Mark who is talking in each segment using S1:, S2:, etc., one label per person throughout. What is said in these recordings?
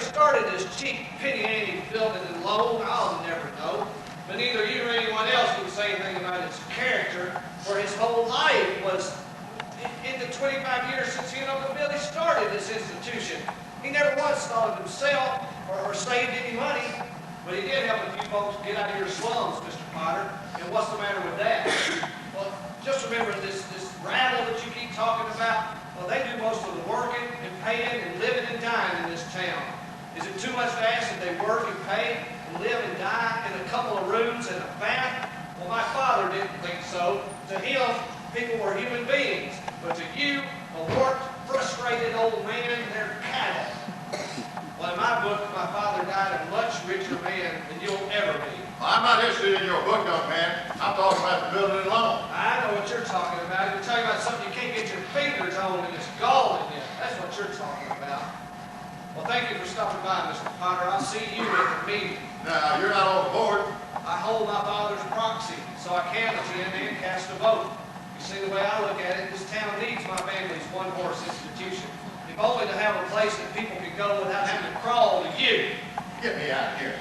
S1: started this cheap penny-ante building and loan, I'll never know. But neither you nor anyone else would say anything about its character, for his whole life was in the 25 years since he and Uncle Billy started this institution. He never once thought of himself or saved any money, but he did help a few folks get out of your slums, Mr. Potter. And what's the matter with that? Well, just remember this rabble that you keep talking about, well, they do most of the working and paying and living and dying in this town. Is it too much to ask that they work and pay and live and die in a couple of rooms and a bath? Well, my father didn't think so. To him, people were human beings. But to you, a warped, frustrated old man, they're cattle. Well, in my book, my father died a much richer man than you'll ever be.
S2: Well, I'm not interested in your book, young man. I'm talking about the building alone.
S1: I know what you're talking about. You're talking about something you can't get your fingers on and it's galling you. That's what you're talking about. Well, thank you for stopping by, Mr. Potter. I'll see you at the meeting.
S2: Now, you're not on the board.
S1: I hold my father's proxy, so I can attend and cast a vote. You see, the way I look at it, this town needs my family's one-horse institution. If only to have a place that people can go without having to crawl to you.
S2: Get me out of here.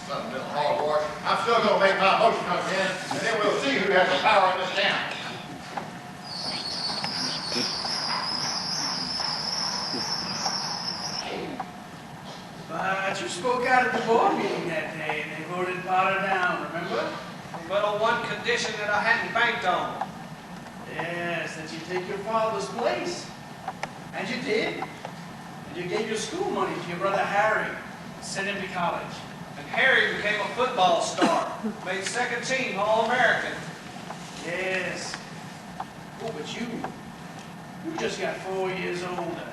S2: Son of a little hogwash. I'm still going to make my motion come in, and then we'll see who has the power in this town.
S3: But you spoke out at the board meeting that day, and they voted Potter down, remember?
S1: But on one condition that I hadn't banked on.
S3: Yes, that you take your father's place. And you did. And you gave your school money to your brother Harry, sent him to college.
S1: And Harry became a football star, made second team All-American.
S3: Yes. Oh, but you just got 4 years older.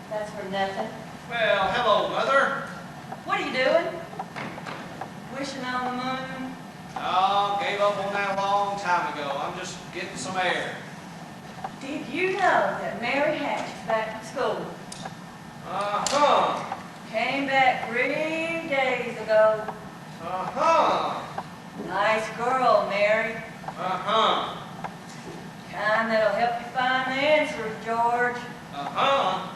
S4: That's for nothing.
S1: Well, hello, Mother.
S4: What are you doing? Wishing on the moon?
S1: Oh, gave up on that a long time ago. I'm just getting some air.
S4: Did you know that Mary Hatch is back from school?
S1: Uh-huh.
S4: Came back 3 days ago.
S1: Uh-huh.
S4: Nice girl, Mary.
S1: Uh-huh.
S4: Kind that'll help you find the answers, George.
S1: Uh-huh.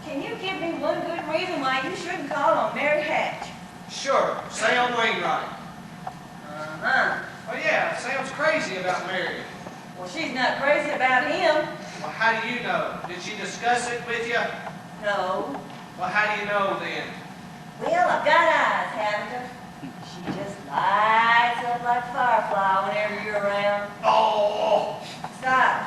S4: Can you give me one good reason why you shouldn't call on Mary Hatch?
S1: Sure. Sam Wainwright.
S4: Uh-huh.
S1: Oh, yeah, Sam's crazy about Mary.
S4: Well, she's not crazy about him.
S1: Well, how do you know? Did she discuss it with you?
S4: No.
S1: Well, how do you know then?
S4: Well, I've got eyes, haven't I? She just lights up like a firefly whenever you're around.
S1: Oh!
S4: Besides,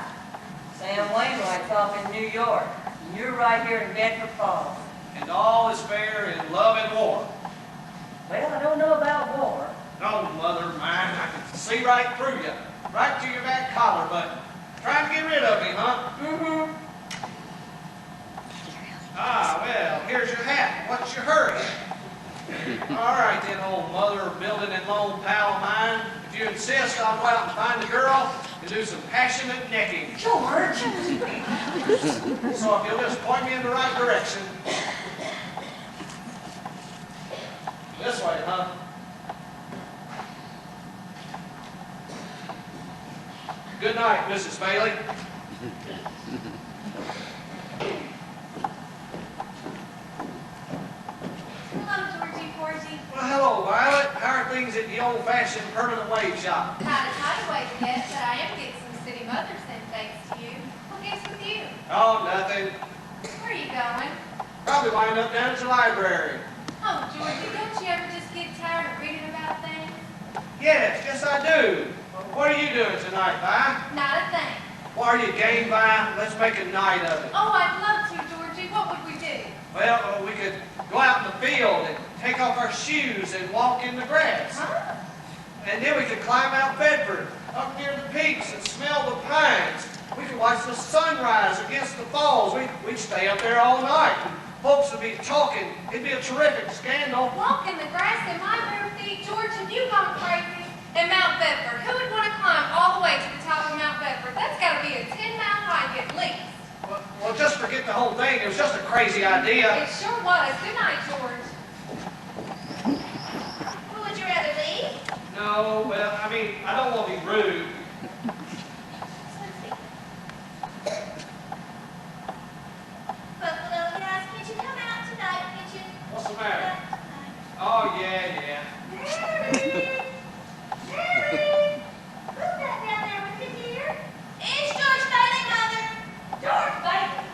S4: Sam Wainwright's off in New York. And you're right here in Bedford Falls.
S1: And all is fair in love and war.
S4: Well, I don't know about war.
S1: No, Mother mine, I can see right through you. Right to your back collar button. Trying to get rid of me, huh?
S4: Mm-hmm.
S1: Ah, well, here's your hat. What's your hurry? All right then, old Mother, building and loan pal of mine. If you insist, I'll go out and find a girl and do some passionate necking.
S4: George!
S1: So if you'll just point me in the right direction. This way, huh? Good night, Mrs. Bailey.
S5: Hello, Georgie Porgy.
S1: Well, hello, Violet. How are things at the old-fashioned permanent wave shop?
S5: Not a tidal wave yet, but I am getting some city mothers in thanks to you. What gives with you?
S1: Oh, nothing.
S5: Where are you going?
S1: Probably wind up down at the library.
S5: Oh, Georgie, don't you ever just get tired of reading about things?
S1: Yes, I do. What are you doing tonight, Vi?
S5: Not a thing.
S1: Why are you game, Vi? Let's make a night of it.
S5: Oh, I'd love to, Georgie. What would we do?
S1: Well, we could go out in the field and take off our shoes and walk in the grass.
S5: Huh?
S1: And then we could climb Mount Bedford, up near the peaks and smell the pines. We could watch the sunrise against the falls. We'd stay up there all night. And folks would be talking. It'd be a terrific scandal.
S5: Walk in the grass in my bare feet, George. Have you gone crazy? And Mount Bedford. Who would want to climb all the way to the top of Mount Bedford? That's got to be a 10-mile hike at least.
S1: Well, just forget the whole thing. It was just a crazy idea.
S5: It sure was. Good night, George.
S1: don't want to be rude.
S4: Buffalo guys, can you come out tonight? Can you?
S1: What's the matter? Oh, yeah.
S4: Mary! Mary! Who's that down there with his ear? It's George Bailey, Mother. George Bailey?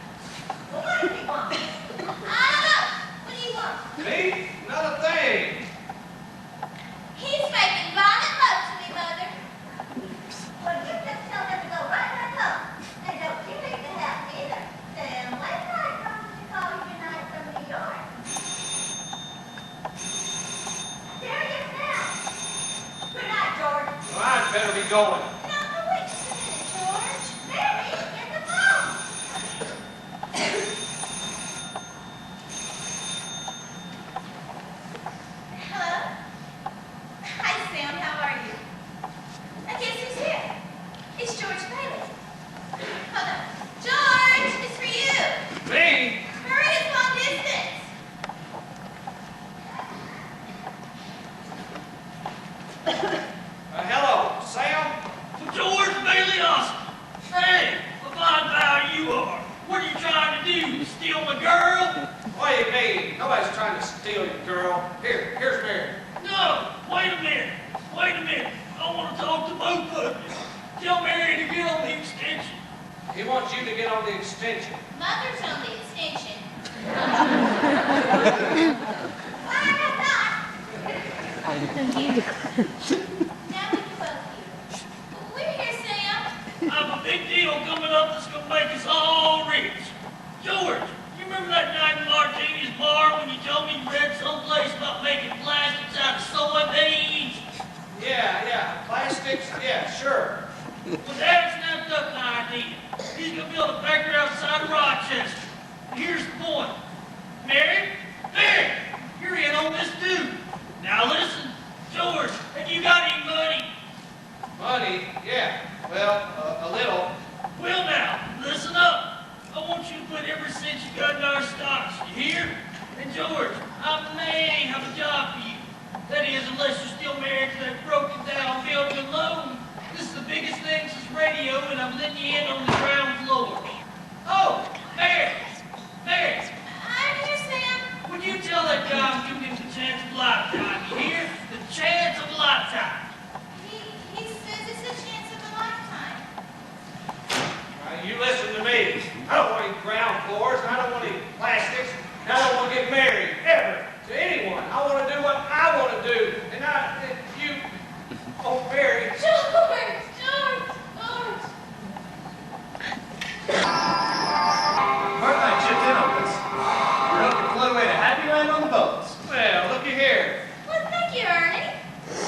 S4: Well, what does he want? I don't know. What do you want?
S1: Me? Not a thing.
S4: He's making violent love to me, Mother. Well, you just tell him to go right back home. And don't you leave the house either. Sam, last night promised to call you tonight from New York. There he is now. Good night, George.
S1: Well, I'd better be going.
S4: No, but wait just a minute, George. Mary, get the phone. Hello? Hi, Sam. How are you? I guess who's here? It's George Bailey. Hold on. George, it's for you.
S1: Me?
S4: Hurry, it's long distance.
S1: Hello, Sam?
S6: George Bailey Austin. Hey, what fine pal you are. What are you trying to do? Steal my girl?
S1: What do you mean? Nobody's trying to steal your girl. Here's Mary.
S6: No, wait a minute. Wait a minute. I want to talk to both of you. Tell Mary to get on the extension.
S1: He wants you to get on the extension.
S4: Mother's on the extension. Why not? Now we can both hear. We're here, Sam.
S6: I have a big deal coming up that's going to make us all rich. George, you remember that night in Martini's bar when you told me you read someplace about making plastics out of soybeans?
S1: Yeah. Plastics? Yeah, sure.
S6: Well, Dad snapped up an idea. He's going to build a factory outside of Rochester. Here's the point. Mary, you're in on this too. Now listen, George, have you got any money?
S1: Money? Yeah. Well, a little.
S6: Well now, listen up. I want you to put every cent you got in our stocks. You hear? And George, I may have a job for you. That is, unless you're still married to that broken down building alone. This is the biggest thing since radio, and I'm letting you in on the ground floor. Oh, Mary!
S4: I'm here, Sam.
S6: Would you tell that guy I'm giving him the chance of a lifetime? You hear? The chance of a lifetime.
S4: He says it's a chance of a lifetime.
S1: Now, you listen to me. I don't want any ground floors, and I don't want any plastics, and I don't want to get married, ever, to anyone. I want to do what I want to do, and you won't marry.
S4: George!
S3: Bert and I chipped in on this. We're hoping to float away to Happy Land on the boats.
S1: Well, looky here.
S4: Well, thank you, Ernie.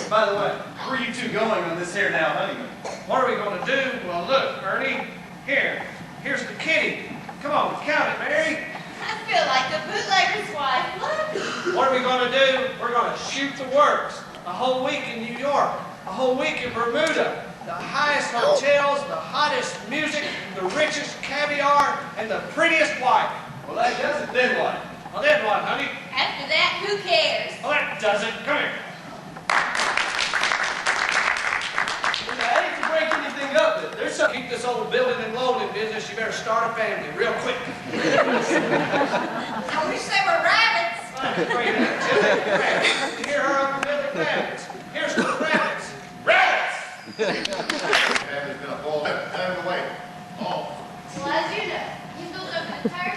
S3: By the way, where are you two going on this here now honeymoon?
S1: What are we going to do? Well, look, Ernie. Here's the kitty. Come on, count it, Mary.
S4: I feel like the bootlegger's wife. Look.
S1: What are we going to do? We're going to shoot the works. A whole week in New York. A whole week in Bermuda. The highest hotels, the hottest music, the richest caviar, and the prettiest wife.
S3: Well, that does it. Then what?
S1: Well, then what, honey?
S4: After that, who cares?
S1: Well, that does it. Come here.
S3: I hate to break anything up, but there's something.
S1: Keep this old building and loaning business. You better start a family real quick.
S4: I wish they were rabbits.
S1: I'm afraid of that, Tilly. You hear her up building rabbits. Here's the rabbits. Rabbits!
S2: Family's been a ball. Have it away. Oh.
S5: Well, as you know, you built up an entire